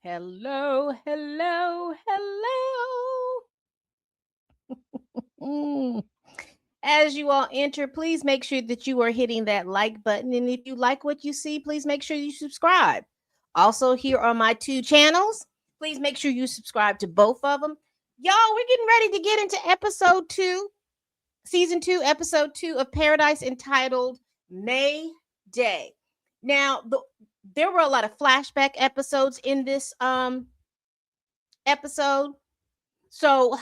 Hello, hello, hello. Mm. As you all enter, please make sure that you are hitting that like button. And if you like what you see, please make sure you subscribe. Also, here are my two channels. Please make sure you subscribe to both of them. Y'all, we're getting ready to get into episode two, season two, episode two of Paradise, entitled Mayday. Now, there were a lot of flashback episodes in this episode. So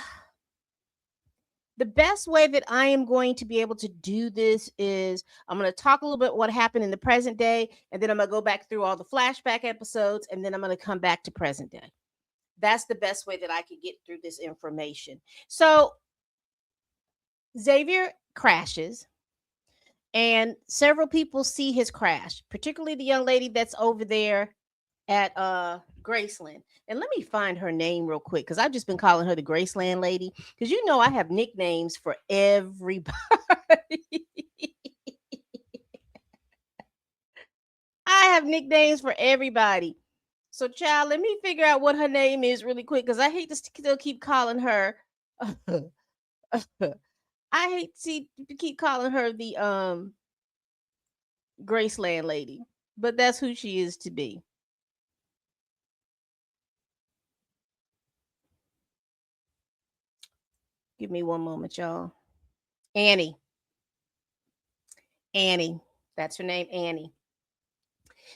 the best way that I am going to be able to do this is I'm going to talk a little bit what happened in the present day, and then I'm going to go back through all the flashback episodes, and then I'm going to come back to present day. That's the best way that I could get through this information. So Xavier crashes, and several people see his crash, particularly the young lady that's over there at Graceland. And let me find her name real quick because I've just been calling her the Graceland lady. Because you know I have nicknames for everybody. I have nicknames for everybody. So, child, let me figure out what her name is really quick because I hate to still keep calling her. I hate to keep calling her the Graceland lady, but that's who she is to be. Give me one moment, y'all. Annie. Annie. That's her name, Annie.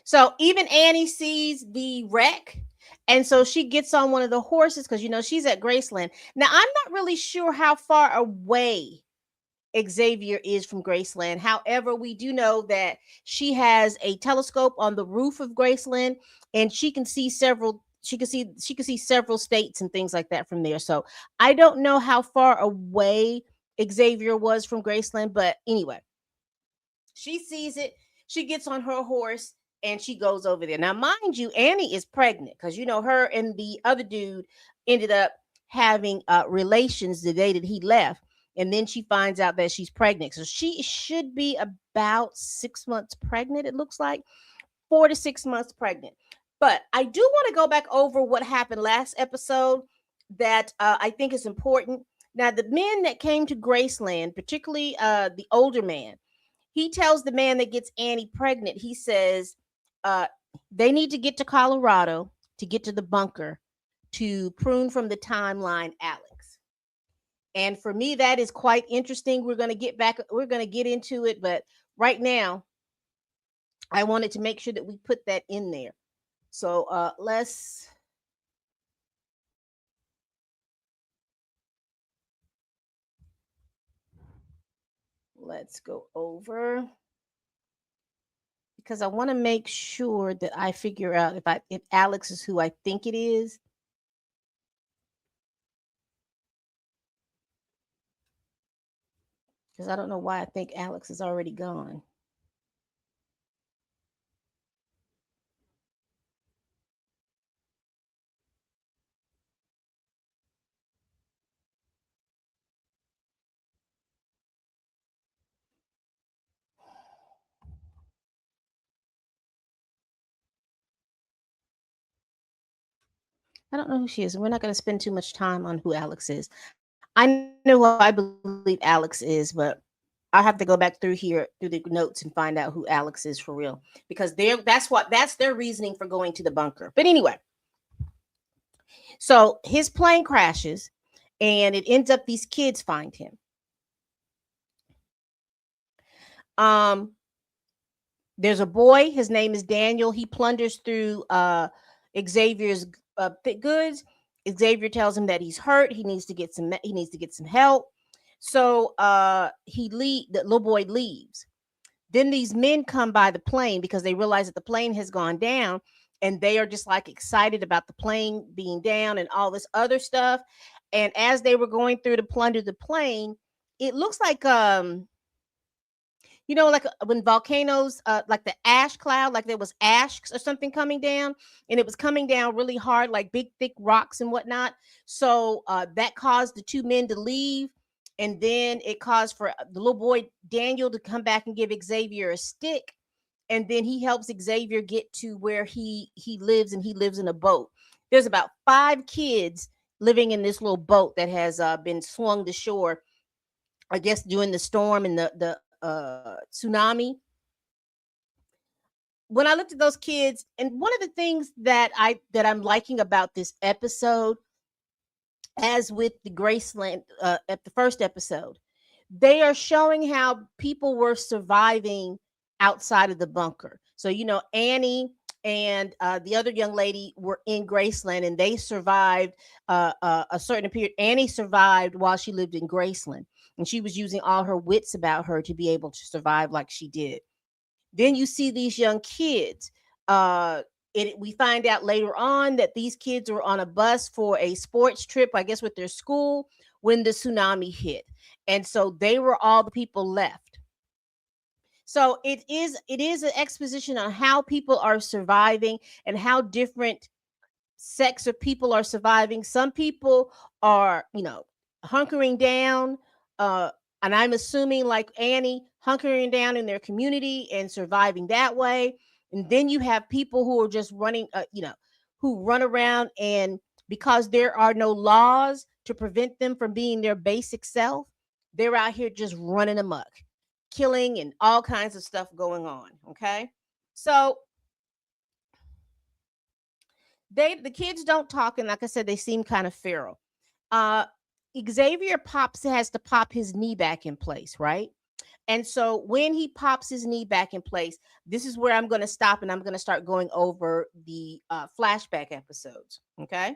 So even Annie sees the wreck. And so she gets on one of the horses because, you know, she's at Graceland. Now, I'm not really sure how far away Xavier is from Graceland. However, we do know that she has a telescope on the roof of Graceland, and she can see several states and things like that from there. So I don't know how far away Xavier was from Graceland, but anyway, she sees it. She gets on her horse and she goes over there. Now, mind you, Annie is pregnant because, you know, her and the other dude ended up having relations the day that he left. And then she finds out that she's pregnant. So she should be about 6 months pregnant, it looks like 4 to 6 months pregnant. But I do want to go back over what happened last episode that I think is important. Now, the men that came to Graceland, particularly the older man, he tells the man that gets Annie pregnant, he says, uh, they need to get to Colorado to get to the bunker to prune from the timeline Alex. And for me, that is quite interesting. We're going to get into it. But right now, I wanted to make sure that we put that in there. So let's go over because I want to make sure that I figure out if Alex is who I think it is. Because I don't know why I think Alex is already gone. I don't know who she is. We're not going to spend too much time on who Alex is. I know who I believe Alex is, but I'll have to go back through here through the notes and find out who Alex is for real because that's their reasoning for going to the bunker. But anyway, so his plane crashes and it ends up these kids find him. Um there's a boy, his name is Daniel. He plunders through Xavier's goods. Xavier tells him that he's hurt. He needs to get some help. So the little boy leaves. Then these men come by the plane because they realize that the plane has gone down, and they are just like excited about the plane being down and all this other stuff. And as they were going through to plunder the plane, it looks like like when volcanoes, like the ash cloud, like there was ash or something coming down, and it was coming down really hard, like big, thick rocks and whatnot. So that caused the two men to leave. And then it caused for the little boy, Daniel, to come back and give Xavier a stick. And then he helps Xavier get to where he lives, and he lives in a boat. There's about 5 kids living in this little boat that has been swung to shore, I guess, during the storm and the tsunami. When I looked at those kids, and one of the things that I'm liking about this episode, as with the Graceland at the first episode, they are showing how people were surviving outside of the bunker. So, Annie and the other young lady were in Graceland, and they survived a certain period. Annie survived while she lived in Graceland, and she was using all her wits about her to be able to survive like she did. Then you see these young kids. We find out later on that these kids were on a bus for a sports trip, I guess, with their school when the tsunami hit, and so they were all the people left. So it is an exposition on how people are surviving and how different sects of people are surviving. Some people are, hunkering down, uh, and I'm assuming, like Annie, hunkering down in their community and surviving that way. And then you have people who are just running, who run around, and because there are no laws to prevent them from being their basic self, they're out here just running amok, killing and all kinds of stuff going on. Okay. So the kids don't talk, and like I said, they seem kind of feral. uh Xavier pops has to pop his knee back in place, right? And so when he pops his knee back in place, this is where I'm going to stop, and I'm going to start going over the flashback episodes. Okay.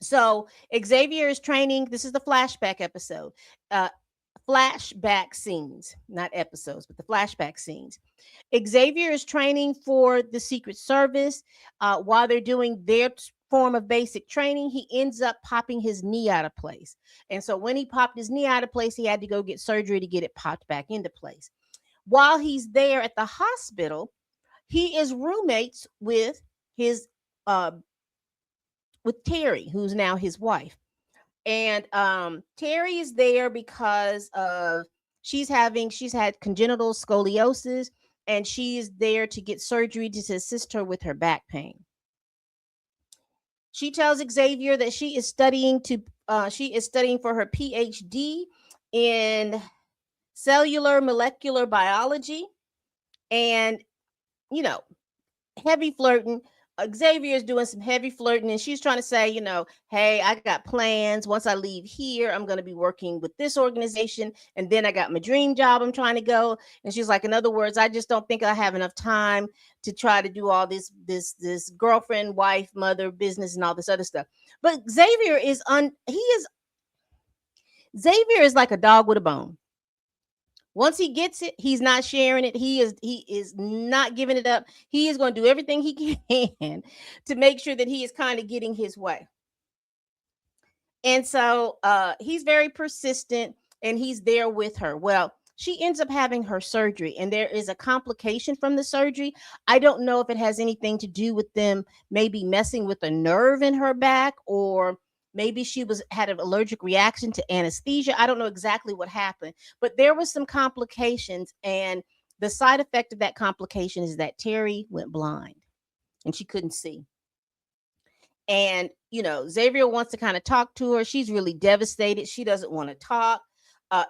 So Xavier is training. This is the flashback episode. uh Flashback scenes, not episodes, but the flashback scenes. Xavier is training for the Secret Service. While they're doing their form of basic training, he ends up popping his knee out of place. And so when he popped his knee out of place, he had to go get surgery to get it popped back into place. While he's there at the hospital, he is roommates his uh, with Terry, who's now his wife. And Terry is there because of she's had congenital scoliosis, and she is there to get surgery to assist her with her back pain. She tells Xavier that she is studying for her PhD in cellular molecular biology, and you know heavy flirting. Xavier is doing some heavy flirting, and she's trying to say, hey, I got plans. Once I leave here, I'm going to be working with this organization, and then I got my dream job. I'm trying to go, and she's like, in other words, I just don't think I have enough time to try to do all this girlfriend, wife, mother business, and all this other stuff. But Xavier is like a dog with a bone. Once he gets it, he's not sharing it. He is not giving it up. He is going to do everything he can to make sure that he is kind of getting his way. And so he's very persistent, and he's there with her. Well, she ends up having her surgery, and there is a complication from the surgery. I don't know if it has anything to do with them maybe messing with a nerve in her back, or maybe she was had an allergic reaction to anesthesia. I don't know exactly what happened, but there was some complications, and the side effect of that complication is that Terry went blind and she couldn't see. And Xavier wants to kind of talk to her. She's really devastated. She doesn't want to talk.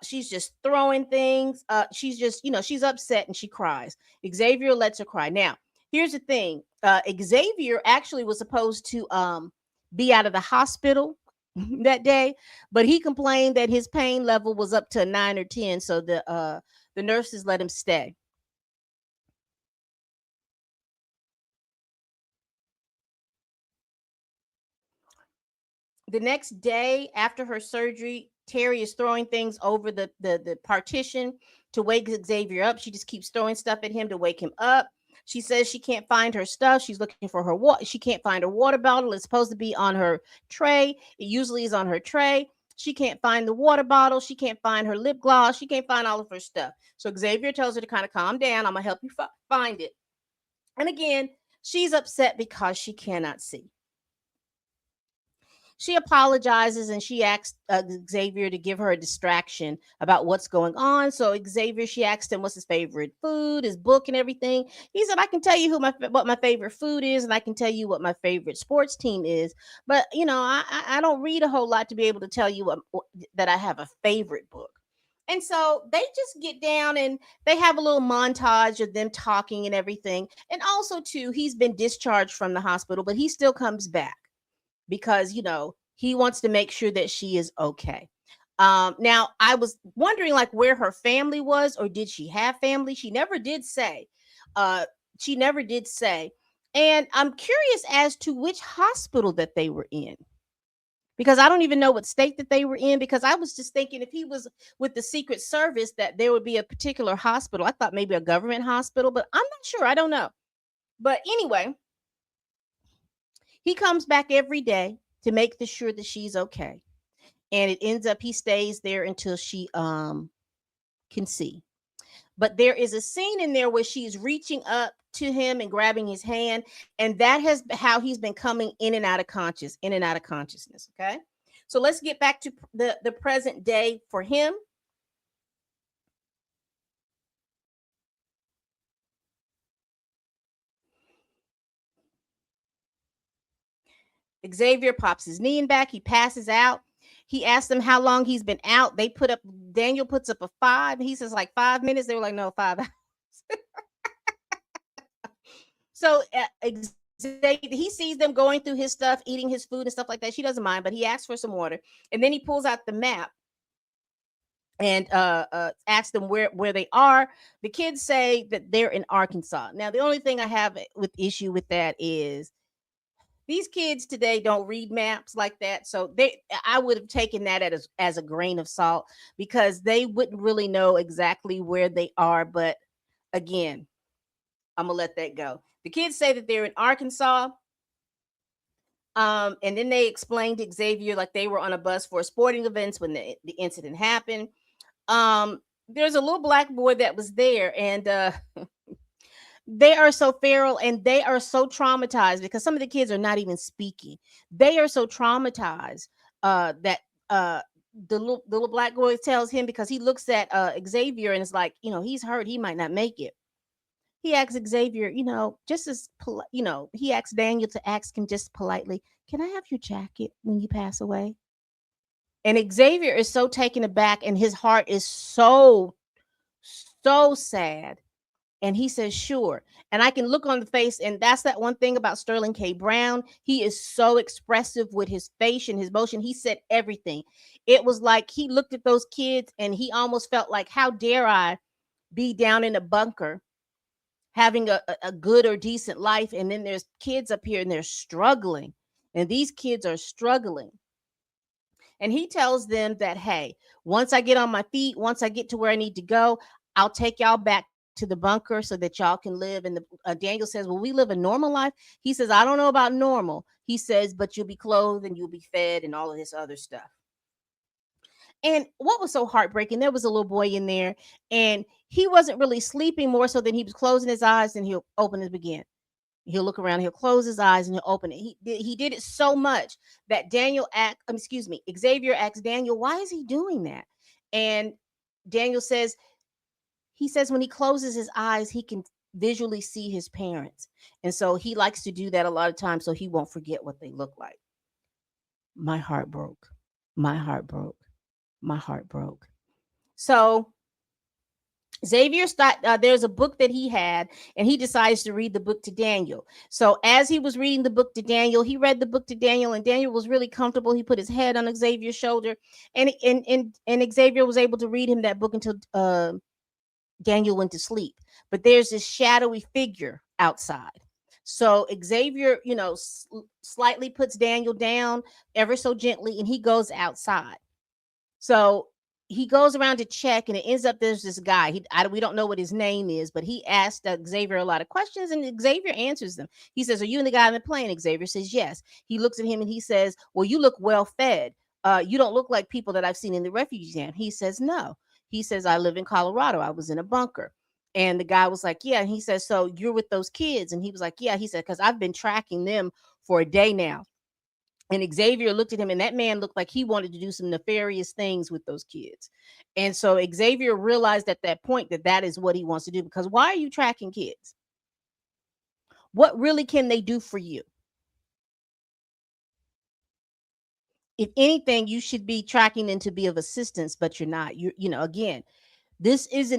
She's just throwing things. She's just, she's upset, and she cries. Xavier lets her cry. Now, here's the thing. Xavier actually was supposed to be out of the hospital that day, but he complained that his pain level was up to a 9 or 10, so the nurses let him stay. The next day after her surgery, Terry is throwing things over the partition to wake Xavier up. She just keeps throwing stuff at him to wake him up. She says she can't find her stuff. She's looking for her water. She can't find her water bottle. It's supposed to be on her tray. It usually is on her tray. She can't find the water bottle. She can't find her lip gloss. She can't find all of her stuff. So Xavier tells her to kind of calm down. I'm gonna help you find it. And again, she's upset because she cannot see. She apologizes and she asks Xavier to give her a distraction about what's going on. So Xavier, she asked him what's his favorite food, his book, and everything. He said, "I can tell you what my favorite food is, and I can tell you what my favorite sports team is. But I don't read a whole lot to be able to tell you that I have a favorite book." And so they just get down and they have a little montage of them talking and everything. And also, too, he's been discharged from the hospital, but he still comes back because he wants to make sure that she is okay. Now I was wondering like where her family was, or did she have family? She never did say. uh she never did say. And I'm curious as to which hospital that they were in, because I don't even know what state that they were in, because I was just thinking if he was with the Secret Service that there would be a particular hospital. I thought maybe a government hospital, but I'm not sure. I don't know. But anyway, he comes back every day to make sure that she's okay. And it ends up he stays there until she can see. But there is a scene in there where she's reaching up to him and grabbing his hand, and that has how he's been coming in and out of consciousness. Okay, so let's get back to the present day for him. Xavier pops his knee in back. He passes out. He asks them how long he's been out. Daniel puts up a 5. He says like 5 minutes. They were like, no, 5 hours. So he sees them going through his stuff, eating his food and stuff like that. She doesn't mind, but he asks for some water, and then he pulls out the map and asks them where they are. The kids say that they're in Arkansas. Now, the only thing I have with issue with that is these kids today don't read maps like that. So I would have taken that as a grain of salt, because they wouldn't really know exactly where they are. But again, I'm gonna let that go. The kids say that they're in Arkansas. And then they explained to Xavier like they were on a bus for sporting events when the incident happened. There's a little black boy that was there, and they are so feral and they are so traumatized because some of the kids are not even speaking. They are so traumatized that the little black boy tells him, because he looks at Xavier and is like, he's hurt, he might not make it. He asks Xavier, just as he asks Daniel to ask him just politely, "Can I have your jacket when you pass away?" And Xavier is so taken aback, and his heart is so sad. And he says, "Sure." And I can look on the face, and that's that one thing about Sterling K. Brown. He is so expressive with his face and his motion. He said everything. It was like he looked at those kids and he almost felt like, how dare I be down in a bunker having a good or decent life, and then there's kids up here and they're struggling, and these kids are struggling. And he tells them that, hey, once I get on my feet, once I get to where I need to go, I'll take y'all back to the bunker so that y'all can live. And Daniel says, "Will we live a normal life?" He says, "I don't know about normal." He says, "But you'll be clothed and you'll be fed and all of this other stuff." And what was so heartbreaking, there was a little boy in there, and he wasn't really sleeping, more so than he was closing his eyes and he'll open it again. He'll look around, he'll close his eyes, and he'll open it. He did it so much that Xavier asked Daniel, "Why is he doing that?" And Daniel says, he says when he closes his eyes, he can visually see his parents. And so he likes to do that a lot of times so he won't forget what they look like. My heart broke. My heart broke. My heart broke. So there's a book that he had, and he decides to read the book to Daniel. So as he was reading the book to Daniel, he read the book to Daniel, and Daniel was really comfortable. He put his head on Xavier's shoulder, and Xavier was able to read him that book until Daniel went to sleep. But there's this shadowy figure outside. So Xavier, slightly puts Daniel down ever so gently, and he goes outside. So he goes around to check, and it ends up there's this guy. We don't know what his name is, but he asked Xavier a lot of questions, and Xavier answers them. He says, "Are you and the guy on the plane?" Xavier says, "Yes." He looks at him and he says, "Well, you look well fed. You don't look like people that I've seen in the refugee camp." He says, "No." He says, "I live in Colorado. I was in a bunker." And the guy was like, "Yeah." And he says, "So you're with those kids?" And he was like, "Yeah." He said, "Because I've been tracking them for a day now." And Xavier looked at him, and that man looked like he wanted to do some nefarious things with those kids. And so Xavier realized at that point that that is what he wants to do, because why are you tracking kids? What really can they do for you? If anything, you should be tracking them to be of assistance, but you're not. Again, this is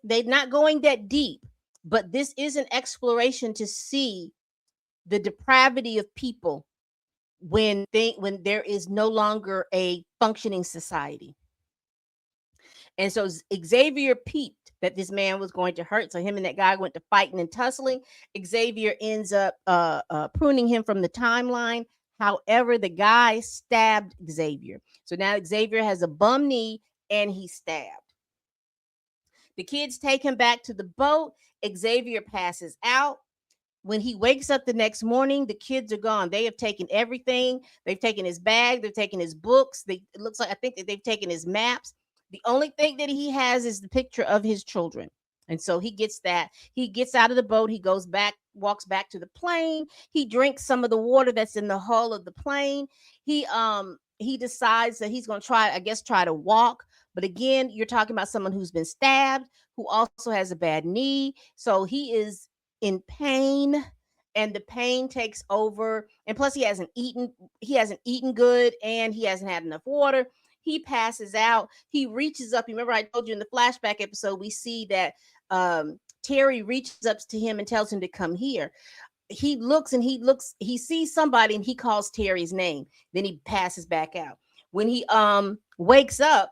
they're not going that deep, but this is an exploration to see the depravity of people when there is no longer a functioning society. And so Xavier peeped that this man was going to hurt. So him and that guy went to fighting and tussling. Xavier ends up pruning him from the timeline. However, the guy stabbed Xavier. So now Xavier has a bum knee and he's stabbed. The kids take him back to the boat. Xavier passes out. When he wakes up the next morning, the kids are gone. They have taken everything. They've taken his bag. They've taken his books. It looks like, I think that they've taken his maps. The only thing that he has is the picture of his children. And so he gets that. He gets out of the boat. He goes back, walks back to the plane. He drinks some of the water that's in the hull of the plane. He decides that he's going to try to walk. But again, you're talking about someone who's been stabbed, who also has a bad knee. So he is in pain, and the pain takes over, and plus he hasn't eaten good, and he hasn't had enough water. He passes out. He reaches up. Remember, I told you in the flashback episode, we see that Terry reaches up to him and tells him to come here. He sees somebody, and he calls Terry's name. Then he passes back out. When he wakes up,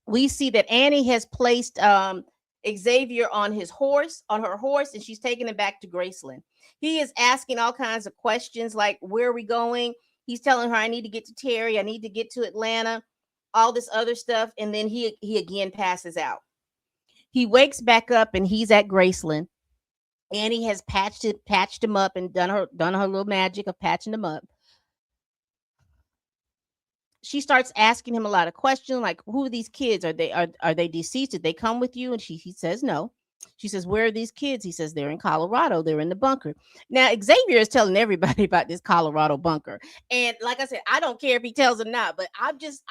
we see that Annie has placed Xavier on her horse, and she's taking him back to Graceland. He is asking all kinds of questions like, where are we going? He's telling her, I need to get to Terry, I need to get to Atlanta, all this other stuff. And then he again passes out. He wakes back up, and he's at Graceland. Annie has patched him up and done her little magic of patching him up. She starts asking him a lot of questions, like, who are these kids? Are they deceased? Did they come with you? And he says no. She says, where are these kids? He says, they're in Colorado. They're in the bunker. Now Xavier is telling everybody about this Colorado bunker, and like I said, I don't care if he tells them not, but I'm just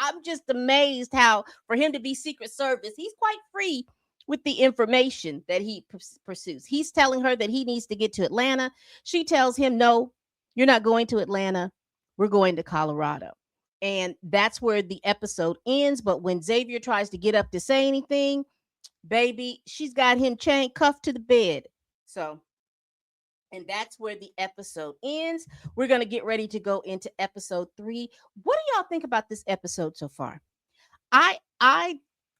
amazed how, for him to be Secret Service, he's quite free with the information that he pursues. He's telling her that he needs to get to Atlanta. She tells him, no, you're not going to Atlanta. We're going to Colorado. And that's where the episode ends. But when Xavier tries to get up to say anything, baby, she's got him chained, cuffed to the bed. So, and that's where the episode ends. We're going to get ready to go into episode 3. What do y'all think about this episode so far? I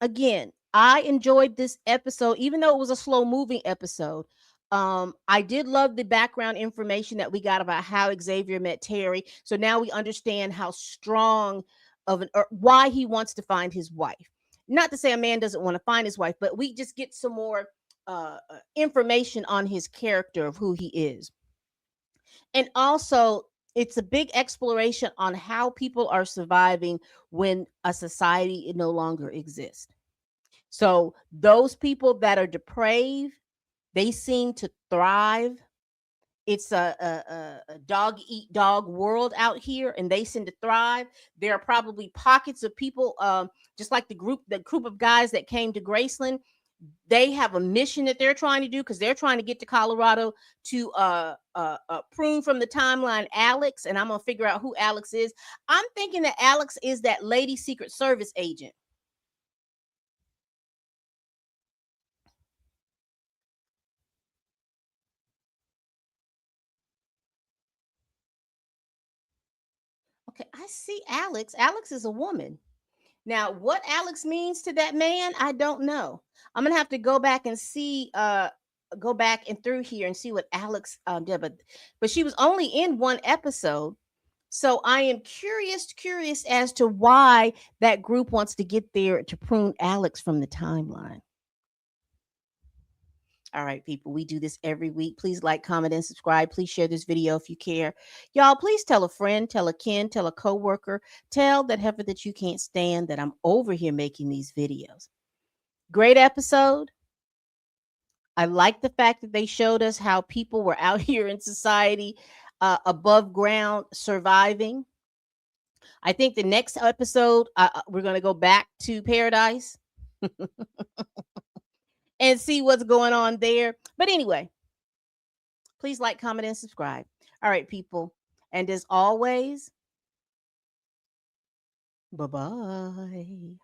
again, I enjoyed this episode, even though it was a slow moving episode. I did love the background information that we got about how Xavier met Terry. So now we understand how strong or why he wants to find his wife. Not to say a man doesn't want to find his wife, but we just get some more information on his character of who he is. And also, it's a big exploration on how people are surviving when a society no longer exists. So those people that are depraved, they seem to thrive. It's a dog eat dog world out here, and they seem to thrive. There are probably pockets of people, just like the group of guys that came to Graceland. They have a mission that they're trying to do, because they're trying to get to Colorado to prune from the timeline Alex, and I'm gonna figure out who Alex is. I'm thinking that Alex is that lady Secret Service agent. Okay, I see Alex. Alex is a woman. Now, what Alex means to that man, I don't know. I'm gonna have to go back and see, go back and through here and see what Alex did. But she was only in one episode, so I am curious as to why that group wants to get there to prune Alex from the timeline. All right, people, we do this every week. Please like, comment, and subscribe. Please share this video if you care. Y'all, please tell a friend, tell a kin, tell a coworker, tell that heifer that you can't stand that I'm over here making these videos. Great episode. I like the fact that they showed us how people were out here in society. above ground surviving. I think the next episode, we're going to go back to paradise and see what's going on there. But anyway, please like, comment, and subscribe. All right, people. And as always, bye bye.